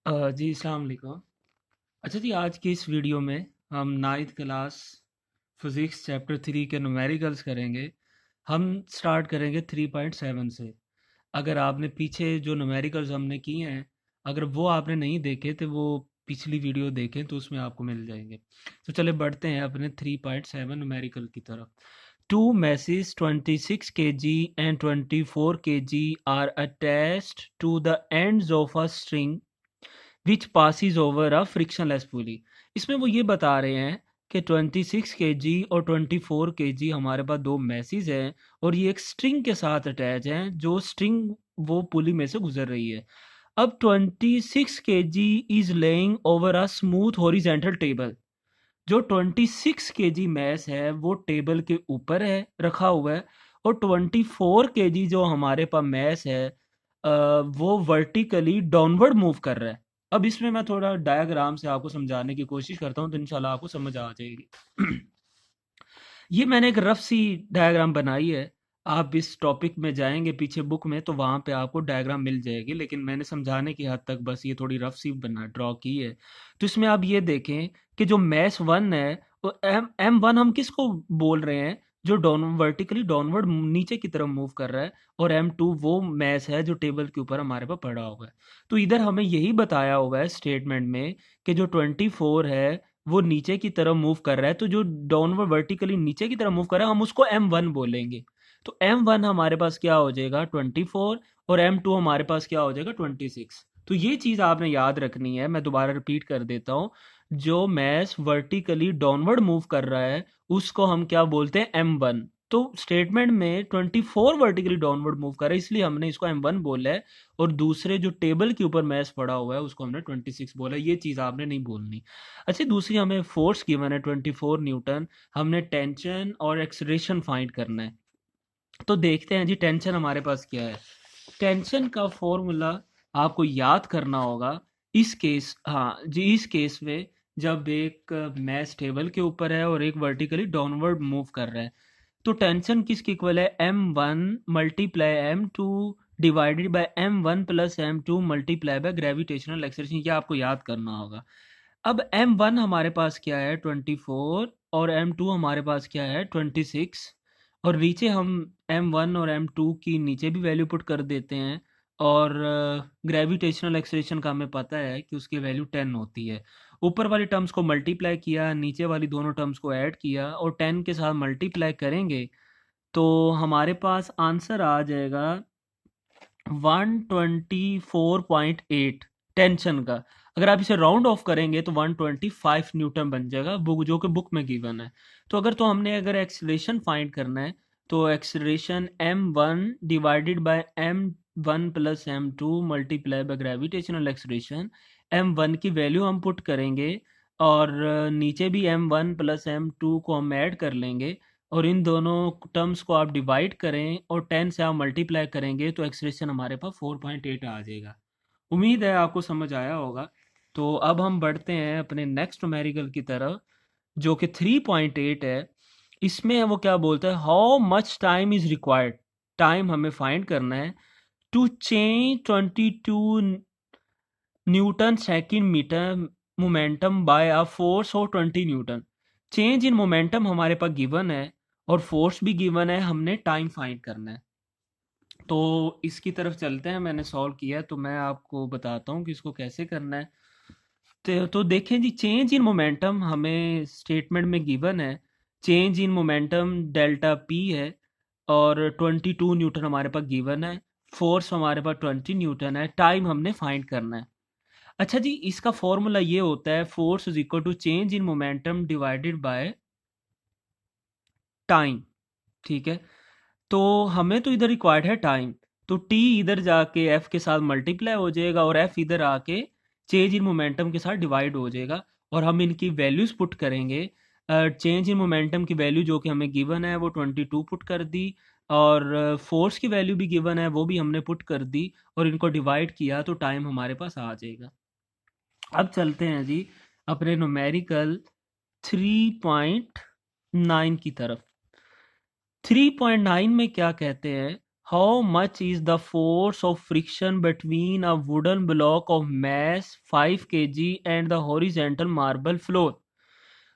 जी अस्सलाम वालेकुम। अच्छा जी, आज की इस वीडियो में हम नाइन्थ क्लास फिज़िक्स चैप्टर 3 के न्यूमेरिकल्स करेंगे। हम स्टार्ट करेंगे 3.7 से। अगर आपने पीछे जो न्यूमेरिकल्स हमने किए हैं, अगर वो आपने नहीं देखे तो वो पिछली वीडियो देखें तो उसमें आपको मिल जाएंगे। तो चले बढ़ते हैं अपने 3.7 न्यूमेरिकल की तरफ। Two masses 26 kg and 24 kg are attached to the ends of a string which passes over a frictionless pulley. इसमें वो ये बता रहे हैं कि 26 केजी और 24 केजी हमारे पास दो मैसेज हैं और ये एक स्ट्रिंग के साथ अटैच हैं, जो स्ट्रिंग वो पुली में से गुजर रही है। अब 26 KG is laying over a smooth horizontal table. जो 26 केजी मैस है वो टेबल के ऊपर है, रखा हुआ है। और 24 केजी जो हमारे पास मैस है वो वर्टिकली डाउनवर्ड मूव कर रहा है। अब इसमें मैं थोड़ा डायग्राम से आपको समझाने की कोशिश करता हूँ तो इंशाल्लाह आपको समझ आ जाएगी। ये मैंने एक रफ सी डायग्राम बनाई है। आप इस टॉपिक में जाएंगे पीछे बुक में तो वहाँ पे आपको डायग्राम मिल जाएगी, लेकिन मैंने समझाने की हद तक बस ये थोड़ी रफ सी बना ड्रॉ की है। तो इसमें आप ये देखें कि जो मैस वन है वो एम वन हम किसको बोल रहे हैं, जो डाउन वर्टिकली डाउनवर्ड नीचे की तरफ मूव कर रहा है। और एम टू वो मैस है जो टेबल के ऊपर हमारे पास पड़ा हुआ है। तो इधर हमें यही बताया हुआ है स्टेटमेंट में कि जो 24 है वो नीचे की तरफ मूव कर रहा है, तो जो डाउनवर्ड वर्टिकली नीचे की तरफ मूव कर रहा है हम उसको M1 बोलेंगे। तो M1 हमारे पास क्या हो जाएगा 24 और M2 हमारे पास क्या हो जाएगा 26। तो ये चीज़ आपने याद रखनी है, मैं दोबारा रिपीट कर देता हूँ। जो मैस वर्टिकली डाउनवर्ड मूव कर रहा है उसको हम क्या बोलते हैं M1। तो स्टेटमेंट में 24 वर्टिकली डाउनवर्ड मूव कर रहा है इसलिए हमने इसको M1 बोला है। और दूसरे जो टेबल के ऊपर मैस पड़ा हुआ है उसको हमने 26 बोला है। ये चीज़ आपने नहीं बोलनी। अच्छा, दूसरी हमें फोर्स गिवन है 24 न्यूटन। हमने टेंशन और एक्सलेरेशन फाइंड करना है। तो देखते हैं जी टेंशन हमारे पास क्या है। टेंशन का फॉर्मूला आपको याद करना होगा। इस केस हाँ जी, इस केस में जब एक मैस टेबल के ऊपर है और एक वर्टिकली डाउनवर्ड मूव कर रहा है तो टेंशन किसकी इक्वल है M1 multiply M2 divided by M1 plus M2 multiply by gravitational acceleration. ये आपको याद करना होगा। अब M1 हमारे पास क्या है 24 और M2 हमारे पास क्या है 26। और नीचे हम M1 और M2 की नीचे भी वैल्यू पुट कर देते हैं। और ग्रेविटेशनल एक्सेलरेशन का हमें पता है कि उसकी वैल्यू 10 होती है। ऊपर वाली टर्म्स को मल्टीप्लाई किया, नीचे वाली दोनों टर्म्स को ऐड किया और 10 के साथ मल्टीप्लाई करेंगे तो हमारे पास आंसर आ जाएगा 124.8 टेंशन का। अगर आप इसे राउंड ऑफ करेंगे तो 125 न्यूटन बन जाएगा, बुक जो कि बुक में गिवन है। तो अगर एक्सीलरेशन फाइंड करना है तो acceleration m1 divided by m1 plus m2 multiply by gravitational acceleration. m1 की वैल्यू हम पुट करेंगे और नीचे भी m1 प्लस m2 को हम ऐड कर लेंगे। और इन दोनों टर्म्स को आप डिवाइड करें और 10 से आप मल्टीप्लाई करेंगे तो एक्सप्रेशन हमारे पास 4.8 आ जाएगा। उम्मीद है आपको समझ आया होगा। तो अब हम बढ़ते हैं अपने नेक्स्ट न्यूमेरिकल की तरफ जो कि 3.8 है। इसमें वो क्या बोलता है, how much time is required. Time हमें फाइंड करना है to change 22 newton second metre momentum by a force of 20 newton. Change in momentum हमारे पास गिवन है और फोर्स भी गिवन है, हमने टाइम फाइंड करना है। तो इसकी तरफ चलते हैं, मैंने सॉल्व किया है तो मैं आपको बताता हूँ कि इसको कैसे करना है। तो देखें जी, चेंज इन मोमेंटम हमें स्टेटमेंट में गिवन है। Change in momentum delta P है और 22 न्यूटन हमारे पास गिवन है। फोर्स हमारे पास 20 न्यूटन है। टाइम हमने फाइंड करना है। अच्छा जी, इसका फॉर्मूला ये होता है force is equal to change in momentum divided by time. ठीक है, तो हमें तो इधर रिक्वायर्ड है टाइम। तो टी इधर जाके एफ के साथ मल्टीप्लाई हो जाएगा और एफ इधर आके चेंज इन मोमेंटम के साथ डिवाइड हो जाएगा। और हम इनकी वैल्यूज पुट करेंगे। चेंज इन मोमेंटम की वैल्यू जो कि हमें गिवन है वो 22 पुट कर दी। और फोर्स की वैल्यू भी गिवन है वो भी हमने पुट कर दी। और इनको डिवाइड किया तो टाइम हमारे पास आ जाएगा। अब चलते हैं जी अपने न्यूमेरिकल 3.9 की तरफ। 3.9 में क्या कहते हैं, how much is the force of friction between a wooden block of mass 5 kg and the horizontal marble floor.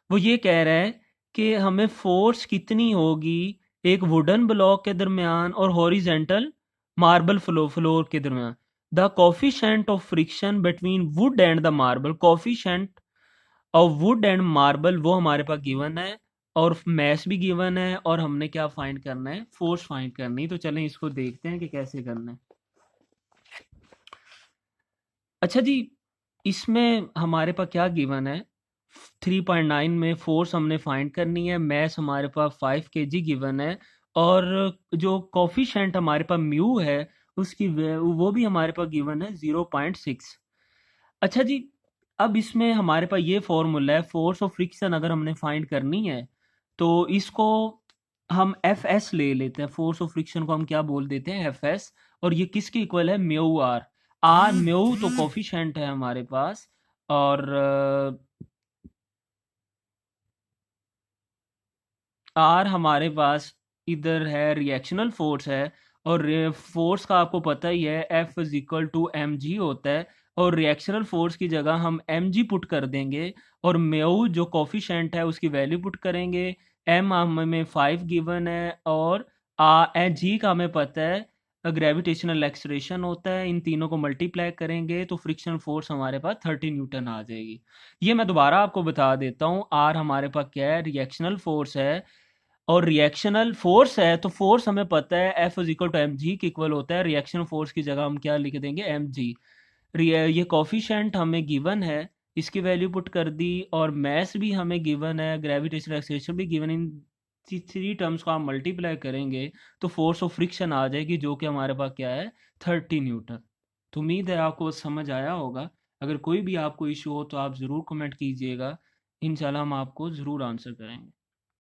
वो ये कह रहा है कि हमें फोर्स कितनी होगी एक वुडन ब्लॉक के दरमियान और हॉरिजेंटल मार्बल फ्लोर के दरमियान। The coefficient of friction between would and the marble, coefficient of would and marble वो हमारे पास गिवन है, और मैस भी गिवन है, और हमने क्या फाइंड करना है, फोर्स फाइंड करनी है। तो चलें इसको देखते हैं कि कैसे करना है। अच्छा जी, इसमें हमारे पास क्या गिवन है, 3.9 में फोर्स हमने फाइंड करनी है, मैस हमारे पास 5 kg गिवन है, और जो कोफिशिएंट हमारे पास म्यू है उसकी वो भी हमारे पास गिवन है 0.6। अच्छा जी, अब इसमें हमारे पास ये फॉर्मूला है, फोर्स ऑफ फ्रिक्शन अगर हमने फाइंड करनी है तो इसको हम एफ एस ले लेते हैं। फोर्स ऑफ फ्रिक्शन को हम क्या बोल देते हैं, एफ एस। और ये किसके इक्वल है, म्यू आर। आर म्यू तो कोफिशिएंट है हमारे पास, और आर हमारे पास इधर है रिएक्शनल फोर्स है, और फोर्स का आपको पता ही है F is equal to M G होता है, और रिएक्शनल फोर्स की जगह हम एम जी पुट कर देंगे, और म्यू जो कोफिशिएंट है उसकी वैल्यू पुट करेंगे। एम हमें 5 गिवन है, और जी का हमें पता है ग्रेविटेशनल एक्सलेरेशन होता है। इन तीनों को मल्टीप्लाई करेंगे तो फ्रिक्शन फोर्स हमारे पास 30 न्यूटन आ जाएगी। ये मैं दोबारा आपको बता देता हूँ, आर हमारे पास क्या है, रिएक्शनल फोर्स है, और रिएक्शनल फोर्स है तो फोर्स हमें पता है F is equal to M G के इक्वल होता है। रिएक्शन फोर्स की जगह हम क्या लिख देंगे, एम जी। ये कोफिशिएंट हमें गिवन है, इसकी वैल्यू पुट कर दी, और मैस भी हमें गिवन है, ग्रेविटेशनल एक्सेलरेशन भी गिवन। इन थ्री टर्म्स को हम मल्टीप्लाई करेंगे तो फोर्स ऑफ फ्रिक्शन आ जाएगी, जो कि हमारे पास क्या है, 30 न्यूटन। तो उम्मीद है आपको समझ आया होगा। अगर कोई भी आपको इशू हो तो आप ज़रूर कमेंट कीजिएगा, इंशाल्लाह हम आपको ज़रूर आंसर करेंगे।